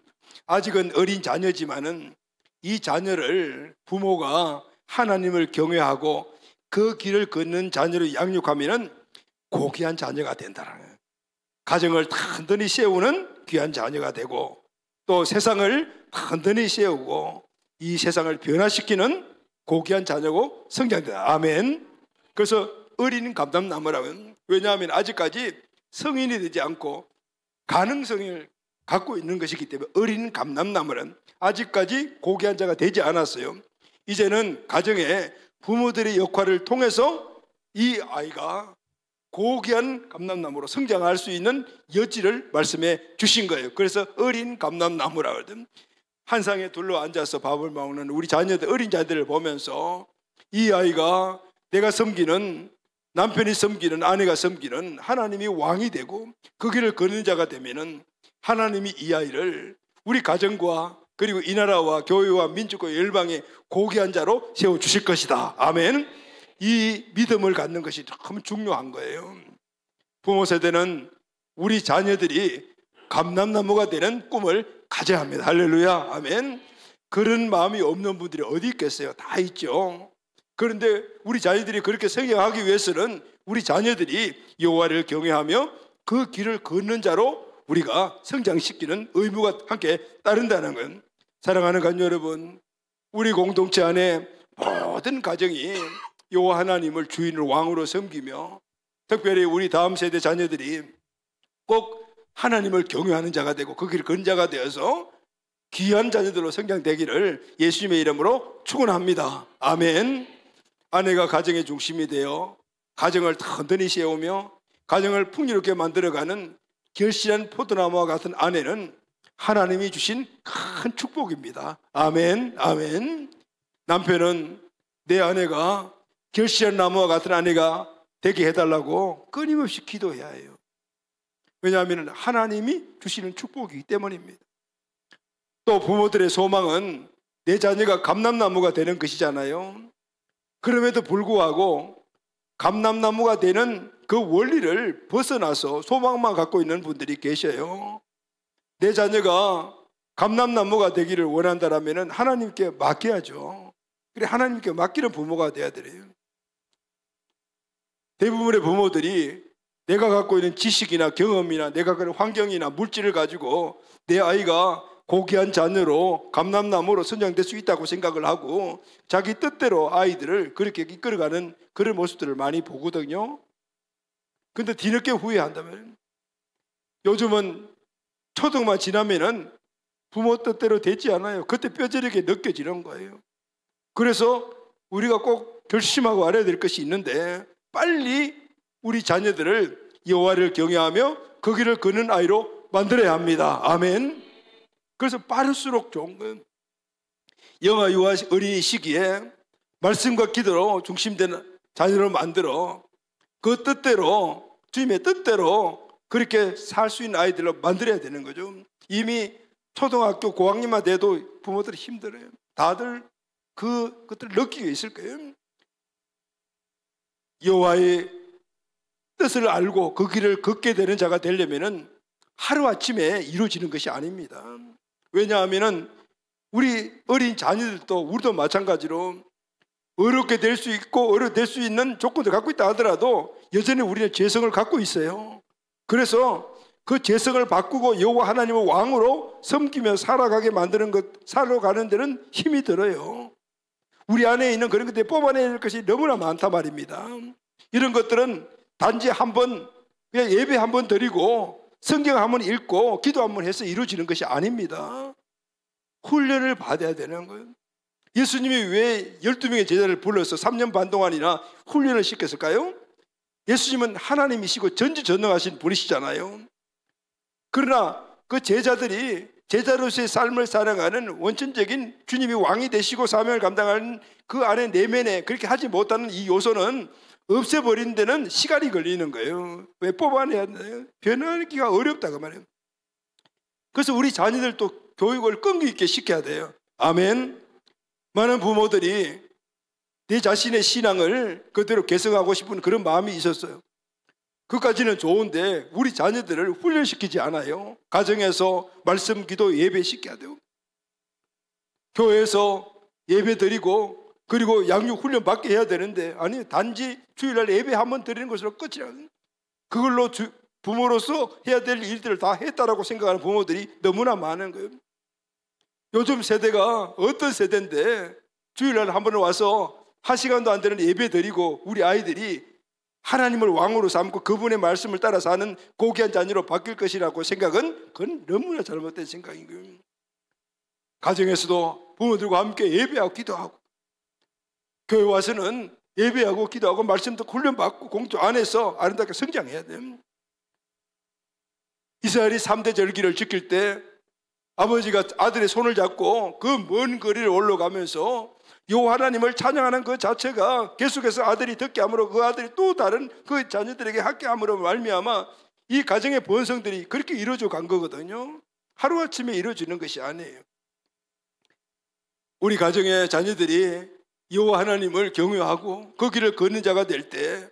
아직은 어린 자녀지만은 이 자녀를 부모가 하나님을 경외하고 그 길을 걷는 자녀를 양육하면은 고귀한 자녀가 된다는 거예요. 가정을 단단히 세우는 귀한 자녀가 되고, 또 세상을 단단히 세우고 이 세상을 변화시키는 고귀한 자녀고 성장된다. 아멘. 그래서 어린 감람나무라면, 왜냐하면 아직까지 성인이 되지 않고 가능성을 갖고 있는 것이기 때문에 어린 감람나무는 아직까지 고귀한 자가 되지 않았어요. 이제는 가정에 부모들의 역할을 통해서 이 아이가 고귀한 감람나무로 성장할 수 있는 여지를 말씀해 주신 거예요. 그래서 어린 감람나무라 하거든. 한 상에 둘러앉아서 밥을 먹는 우리 자녀들, 어린 자들을 보면서 이 아이가 내가 섬기는, 남편이 섬기는, 아내가 섬기는 하나님이 왕이 되고 그 길을 걷는 자가 되면은 하나님이 이 아이를 우리 가정과 그리고 이 나라와 교회와 민족과 열방의 고귀한 자로 세워주실 것이다. 아멘. 이 믿음을 갖는 것이 참 중요한 거예요. 부모 세대는 우리 자녀들이 감람나무가 되는 꿈을 가져야 합니다. 할렐루야, 아멘. 그런 마음이 없는 분들이 어디 있겠어요? 다 있죠. 그런데 우리 자녀들이 그렇게 성장하기 위해서는 우리 자녀들이 여호와를 경외하며 그 길을 걷는 자로 우리가 성장시키는 의무가 함께 따른다는 건, 사랑하는 가족 여러분, 우리 공동체 안에 모든 가정이 여호와 하나님을 주인을 왕으로 섬기며, 특별히 우리 다음 세대 자녀들이 꼭 하나님을 경외하는 자가 되고 그 길을 걷는 자가 되어서 귀한 자녀들로 성장되기를 예수님의 이름으로 축원합니다. 아멘. 아내가 가정의 중심이 되어 가정을 단단히 세우며 가정을 풍요롭게 만들어가는 결실한 포도나무와 같은 아내는 하나님이 주신 큰 축복입니다. 아멘, 아멘. 남편은 내 아내가 결실한 나무와 같은 아내가 되게 해달라고 끊임없이 기도해야 해요. 왜냐하면 하나님이 주시는 축복이기 때문입니다. 또 부모들의 소망은 내 자녀가 감람나무가 되는 것이잖아요. 그럼에도 불구하고 감람나무가 되는 그 원리를 벗어나서 소망만 갖고 있는 분들이 계셔요. 내 자녀가 감람나무가 되기를 원한다라면 하나님께 맡겨야죠. 그래, 하나님께 맡기는 부모가 돼야 돼요. 대부분의 부모들이 내가 갖고 있는 지식이나 경험이나 내가 그런 환경이나 물질을 가지고 내 아이가 고귀한 자녀로 감람나무로 선정될 수 있다고 생각을 하고 자기 뜻대로 아이들을 그렇게 이끌어가는 그런 모습들을 많이 보거든요. 근데 뒤늦게 후회한다면, 요즘은 초등만 지나면은 부모 뜻대로 되지 않아요. 그때 뼈저리게 느껴지는 거예요. 그래서 우리가 꼭 결심하고 알아야 될 것이 있는데, 빨리 우리 자녀들을 여호와를 경외하며 그 길을 걷는 아이로 만들어야 합니다. 아멘. 그래서 빠를수록 좋은 거예요. 영아 유아 어린이 시기에 말씀과 기도로 중심된 자녀를 만들어 그 뜻대로, 주님의 뜻대로 그렇게 살 수 있는 아이들로 만들어야 되는 거죠. 이미 초등학교 고학년만 돼도 부모들이 힘들어요. 다들 그것들을 느끼고 있을 거예요. 여호와의 뜻을 알고 그 길을 걷게 되는 자가 되려면은 하루아침에 이루어지는 것이 아닙니다. 왜냐하면은 우리 어린 자녀들도, 우리도 마찬가지로 어렵게 될 수 있고 어렵게 될 수 있는 조건을 갖고 있다 하더라도 여전히 우리는 죄성을 갖고 있어요. 그래서 그 죄성을 바꾸고 여호와 하나님을 왕으로 섬기며 살아가게 만드는 것, 살아가는 데는 힘이 들어요. 우리 안에 있는 그런 것들이 뽑아내야 될 것이 너무나 많단 말입니다. 이런 것들은 단지 한번 그냥 예배 한번 드리고 성경 한번 읽고 기도 한번 해서 이루어지는 것이 아닙니다. 훈련을 받아야 되는 거예요. 예수님이 왜 12명의 제자를 불러서 3년 반 동안이나 훈련을 시켰을까요? 예수님은 하나님이시고 전지전능하신 분이시잖아요. 그러나 그 제자들이 제자로서의 삶을 살아가는 원천적인 주님이 왕이 되시고 사명을 감당하는 그 안에 내면에 그렇게 하지 못하는 이 요소는 없애버리는 데는 시간이 걸리는 거예요. 왜 뽑아내야 돼요? 변하기가 어렵다 그 말이에요. 그래서 우리 자녀들도 교육을 끈기 있게 시켜야 돼요. 아멘. 많은 부모들이 내 자신의 신앙을 그대로 개성하고 싶은 그런 마음이 있었어요. 그까지는 좋은데 우리 자녀들을 훈련시키지 않아요. 가정에서 말씀, 기도, 예배 시켜야 돼요. 교회에서 예배 드리고 그리고 양육 훈련 받게 해야 되는데, 아니 단지 주일날 예배 한번 드리는 것으로 끝이야. 그걸로 부모로서 해야 될 일들을 다 했다라고 생각하는 부모들이 너무나 많은 거예요. 요즘 세대가 어떤 세대인데 주일날 한 번 와서 1시간도 안 되는 예배 드리고 우리 아이들이 하나님을 왕으로 삼고 그분의 말씀을 따라 사는 고귀한 자녀로 바뀔 것이라고 생각은 그건 너무나 잘못된 생각인 거예요. 가정에서도 부모들과 함께 예배하고 기도하고, 교회 와서는 예배하고 기도하고 말씀 듣고 훈련받고 공조 안에서 아름답게 성장해야 돼요. 이스라엘이 3대 절기를 지킬 때 아버지가 아들의 손을 잡고 그 먼 거리를 올라가면서 여호와 하나님을 찬양하는 그 자체가 계속해서 아들이 듣게 함으로 그 아들이 또 다른 그 자녀들에게 함께 함으로 말미암아 이 가정의 번성들이 그렇게 이루어져 간 거거든요. 하루아침에 이루어지는 것이 아니에요. 우리 가정의 자녀들이 여호와 하나님을 경외하고 그 길을 걷는 자가 될 때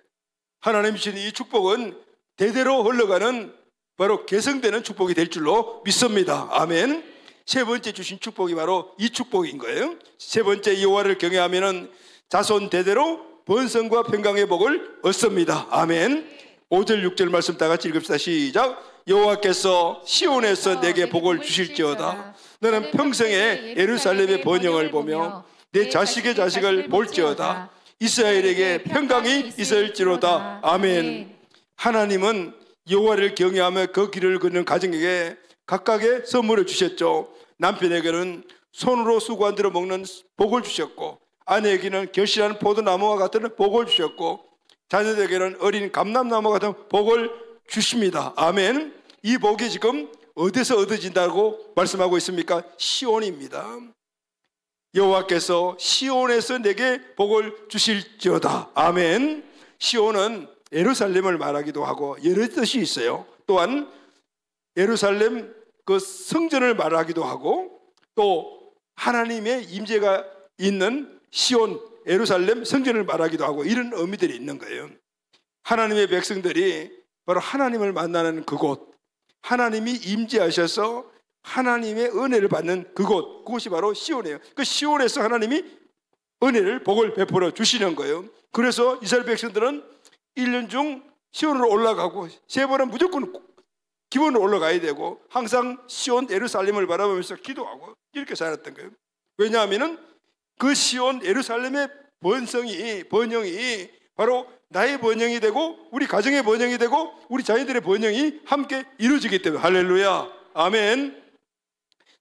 하나님 주신 이 축복은 대대로 흘러가는 바로 계승되는 축복이 될 줄로 믿습니다. 아멘. 세 번째 주신 축복이 바로 이 축복인 거예요. 세 번째, 여호와를 경외하면은 자손 대대로 번성과 평강의 복을 얻습니다. 아멘. 5절 6절 말씀 다 같이 읽읍시다. 시작. 여호와께서 시온에서 내게 복을 주실지어다. 너는 평생에 예루살렘의 번영을 보며 내 자식의 자식을 볼지어다. 이스라엘에게 평강이 있을지로다. 아멘. 하나님은 여호와를 경외하며 그 길을 걷는 가정에게 각각의 선물을 주셨죠. 남편에게는 손으로 수고한 대로 먹는 복을 주셨고, 아내에게는 결실한 포도나무와 같은 복을 주셨고, 자녀들에게는 어린 감람나무 같은 복을 주십니다. 아멘. 이 복이 지금 어디서 얻어진다고 말씀하고 있습니까? 시온입니다. 여호와께서 시온에서 내게 복을 주실지어다. 아멘. 시온은 예루살렘을 말하기도 하고 여러 뜻이 있어요. 또한 예루살렘 그 성전을 말하기도 하고, 또 하나님의 임재가 있는 시온 예루살렘 성전을 말하기도 하고, 이런 의미들이 있는 거예요. 하나님의 백성들이 바로 하나님을 만나는 그곳, 하나님이 임재하셔서 하나님의 은혜를 받는 그곳이 바로 시온이에요. 그 시온에서 하나님이 은혜를, 복을 베풀어 주시는 거예요. 그래서 이스라엘 백성들은 1년 중 시온으로 올라가고 3번은 무조건 기본으로 올라가야 되고 항상 시온 예루살렘을 바라보면서 기도하고 이렇게 살았던 거예요. 왜냐하면 그 시온 예루살렘의 번영이 바로 나의 번영이 되고 우리 가정의 번영이 되고 우리 자녀들의 번영이 함께 이루어지기 때문에. 할렐루야, 아멘.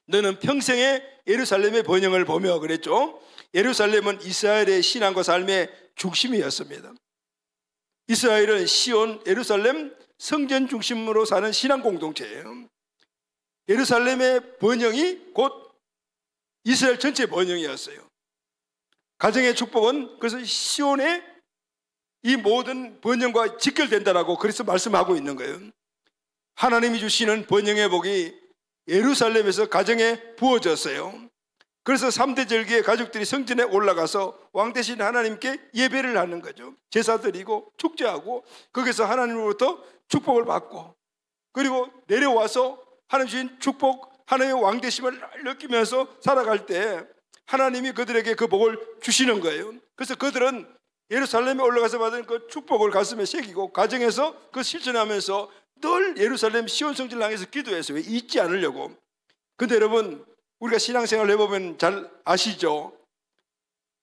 너는 평생에 예루살렘의 번영을 보며 그랬죠. 예루살렘은 이스라엘의 신앙과 삶의 중심이었습니다. 이스라엘은 시온, 예루살렘, 성전 중심으로 사는 신앙 공동체예요. 예루살렘의 번영이 곧 이스라엘 전체 번영이었어요. 가정의 축복은 그래서 시온의 이 모든 번영과 직결된다라고 그래서 말씀하고 있는 거예요. 하나님이 주시는 번영의 복이 예루살렘에서 가정에 부어졌어요. 그래서 3대 절기에 가족들이 성전에 올라가서 왕 대신 하나님께 예배를 하는 거죠. 제사 드리고 축제하고 거기서 하나님으로부터 축복을 받고 그리고 내려와서 하나님 주신 축복, 하나님의 왕 되심을 느끼면서 살아갈 때 하나님이 그들에게 그 복을 주시는 거예요. 그래서 그들은 예루살렘에 올라가서 받은 그 축복을 가슴에 새기고 가정에서 그 실천하면서 늘 예루살렘 시온 성전을 향해서 기도했어요. 잊지 않으려고. 근데 여러분, 우리가 신앙생활을 해보면 잘 아시죠?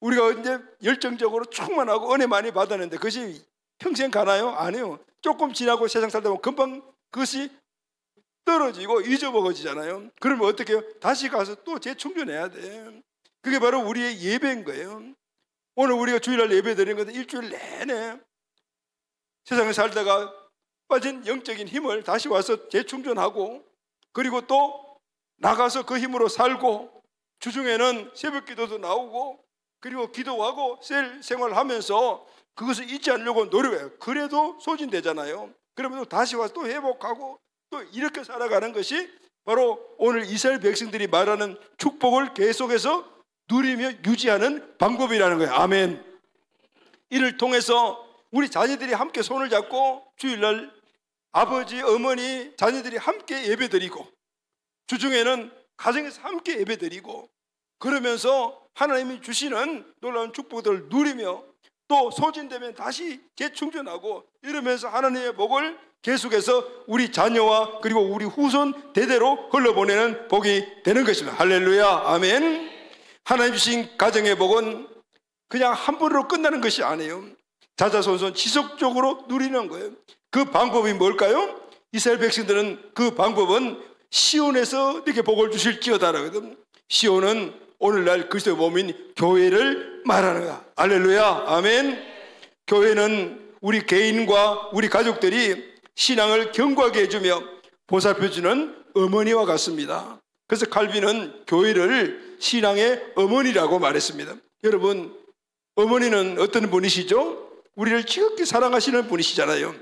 우리가 이제 열정적으로 충만하고 은혜 많이 받았는데 그것이 평생 가나요? 아니요. 조금 지나고 세상 살다 보면 금방 그것이 떨어지고 잊어먹어지잖아요. 그러면 어떻게 해요? 다시 가서 또 재충전해야 돼. 그게 바로 우리의 예배인 거예요. 오늘 우리가 주일날 예배 드리는 건데 일주일 내내 세상에 살다가 빠진 영적인 힘을 다시 와서 재충전하고 그리고 또 나가서 그 힘으로 살고 주중에는 새벽 기도도 나오고 그리고 기도하고 셀 생활을 하면서 그것을 잊지 않으려고 노력해요. 그래도 소진되잖아요. 그러면 또 다시 와서 또 회복하고 또 이렇게 살아가는 것이 바로 오늘 이스라엘 백성들이 말하는 축복을 계속해서 누리며 유지하는 방법이라는 거예요. 아멘. 이를 통해서 우리 자녀들이 함께 손을 잡고 주일날 아버지, 어머니, 자녀들이 함께 예배드리고 주중에는 가정에서 함께 예배드리고 그러면서 하나님이 주시는 놀라운 축복들을 누리며 또 소진되면 다시 재충전하고 이러면서 하나님의 복을 계속해서 우리 자녀와 그리고 우리 후손 대대로 흘러보내는 복이 되는 것입니다. 할렐루야, 아멘. 하나님 주신 가정의 복은 그냥 한 번으로 끝나는 것이 아니에요. 자자손손 지속적으로 누리는 거예요. 그 방법이 뭘까요? 이스라엘 백성들은 그 방법은 시온에서 이렇게 복을 주실지어다라거든. 시온은 오늘날 그리스도의 몸인 교회를 말하는 거야. 할렐루야, 아멘. 교회는 우리 개인과 우리 가족들이 신앙을 견고하게 해주며 보살펴주는 어머니와 같습니다. 그래서 칼빈은 교회를 신앙의 어머니라고 말했습니다. 여러분, 어머니는 어떤 분이시죠? 우리를 지극히 사랑하시는 분이시잖아요.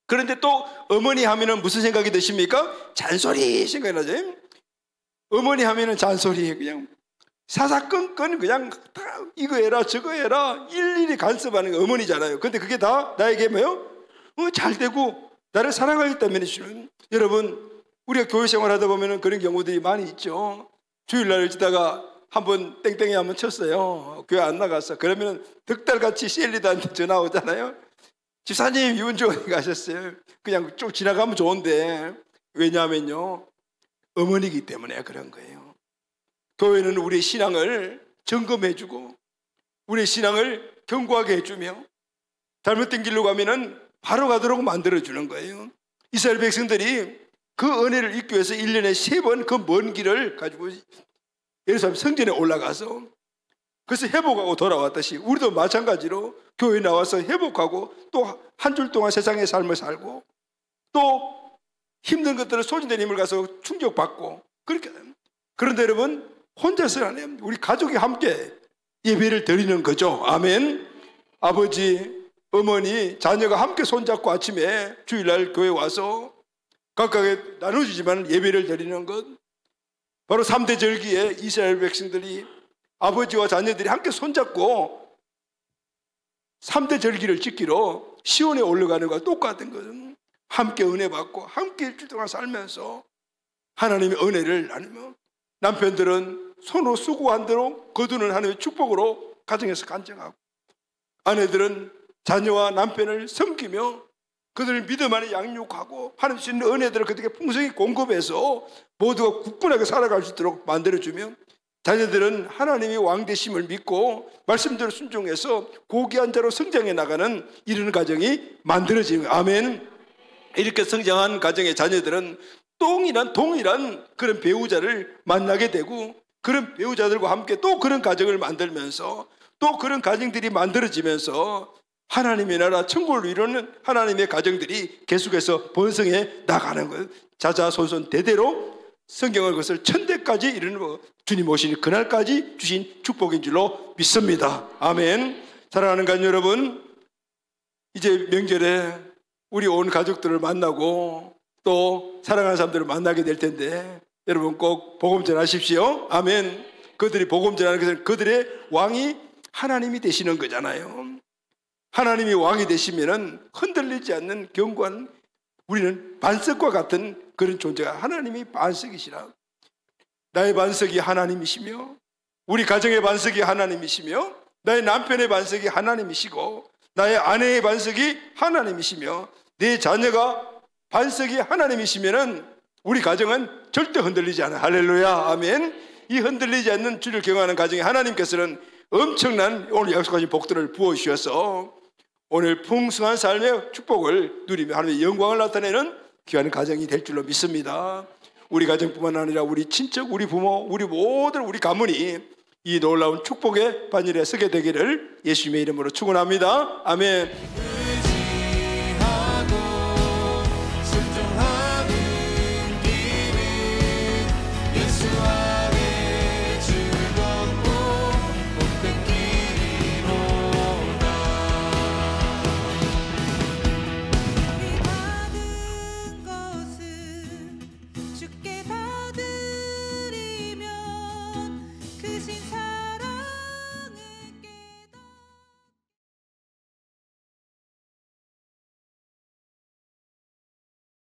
그런데 또 어머니 하면은 무슨 생각이 드십니까? 잔소리 생각이 나죠. 어머니 하면은 잔소리, 그냥 사사건건 그냥 다 이거 해라 저거 해라 일일이 간섭하는 게 어머니잖아요. 근데 그게 다 나에게 뭐요? 잘 되고 나를 사랑하기 때문에 주는. 여러분, 우리가 교회 생활하다 보면은 그런 경우들이 많이 있죠. 주일날 어쩌다가 한번 땡땡이 한번 쳤어요. 교회 안 나갔어. 그러면 득달같이 셀리드한테 전화 오잖아요. 집사님 이번 주 어디 가셨어요? 그냥 쭉 지나가면 좋은데 왜냐하면요, 어머니이기 때문에 그런 거예요. 교회는 우리의 신앙을 점검해주고 우리의 신앙을 견고하게 해주며 잘못된 길로 가면은 바로 가도록 만들어주는 거예요. 이스라엘 백성들이 그 은혜를 잊기 위해서 1년에 3번 그 먼 길을 가지고 예루살렘 성전에 올라가서 그래서 회복하고 돌아왔듯이 우리도 마찬가지로 교회에 나와서 회복하고 또 한 줄 동안 세상의 삶을 살고 또 힘든 것들을 소진된 힘을 가서 충격받고 그렇게. 그런데 여러분, 혼자서 안 해요. 우리 가족이 함께 예배를 드리는 거죠. 아멘. 아버지, 어머니, 자녀가 함께 손잡고 아침에 주일날 교회 와서 각각의 나눠주지만 예배를 드리는 것, 바로 3대 절기에 이스라엘 백성들이 아버지와 자녀들이 함께 손잡고 3대 절기를 지키러 시온에 올라가는 것과 똑같은 것은 함께 은혜 받고 함께 일주일 동안 살면서 하나님의 은혜를 나누며 남편들은 손으로 수고한 대로 거두는 하나님의 축복으로 가정에서 간증하고 아내들은 자녀와 남편을 섬기며 그들을 믿음 안에 양육하고 하나님 주신 은혜들을 그들에게 풍성히 공급해서 모두가 굳건하게 살아갈 수 있도록 만들어주며 자녀들은 하나님의 왕되심을 믿고 말씀대로 순종해서 고귀한 자로 성장해 나가는 이런 가정이 만들어지는 거예요. 아멘. 이렇게 성장한 가정의 자녀들은 동일한 그런 배우자를 만나게 되고 그런 배우자들과 함께 또 그런 가정을 만들면서 또 그런 가정들이 만들어지면서 하나님의 나라 천국을 이루는 하나님의 가정들이 계속해서 번성해 나가는 거예요. 자자손손 대대로 성경을 그것을 천대까지 이루는 주님 오시는 그날까지 주신 축복인 줄로 믿습니다. 아멘. 사랑하는 가족 여러분, 이제 명절에 우리 온 가족들을 만나고 또 사랑하는 사람들을 만나게 될 텐데 여러분 꼭 복음 전하십시오. 아멘. 그들이 복음 전하는 것은 그들의 왕이 하나님이 되시는 거잖아요. 하나님이 왕이 되시면은 흔들리지 않는 견고한 우리는 반석과 같은 그런 존재가 하나님이 반석이시라. 나의 반석이 하나님이시며 우리 가정의 반석이 하나님이시며 나의 남편의 반석이 하나님이시고 나의 아내의 반석이 하나님이시며 내 자녀가 반석이 하나님이시면은 우리 가정은 절대 흔들리지 않아요. 할렐루야. 아멘. 이 흔들리지 않는 주를 경험하는 가정에 하나님께서는 엄청난 오늘 약속하신 복들을 부어주셔서 오늘 풍성한 삶의 축복을 누리며 하나님의 영광을 나타내는 귀한 가정이 될 줄로 믿습니다. 우리 가정뿐만 아니라 우리 친척, 우리 부모, 우리 모든 우리 가문이 이 놀라운 축복의 반열에 서게 되기를 예수님의 이름으로 축원합니다. 아멘.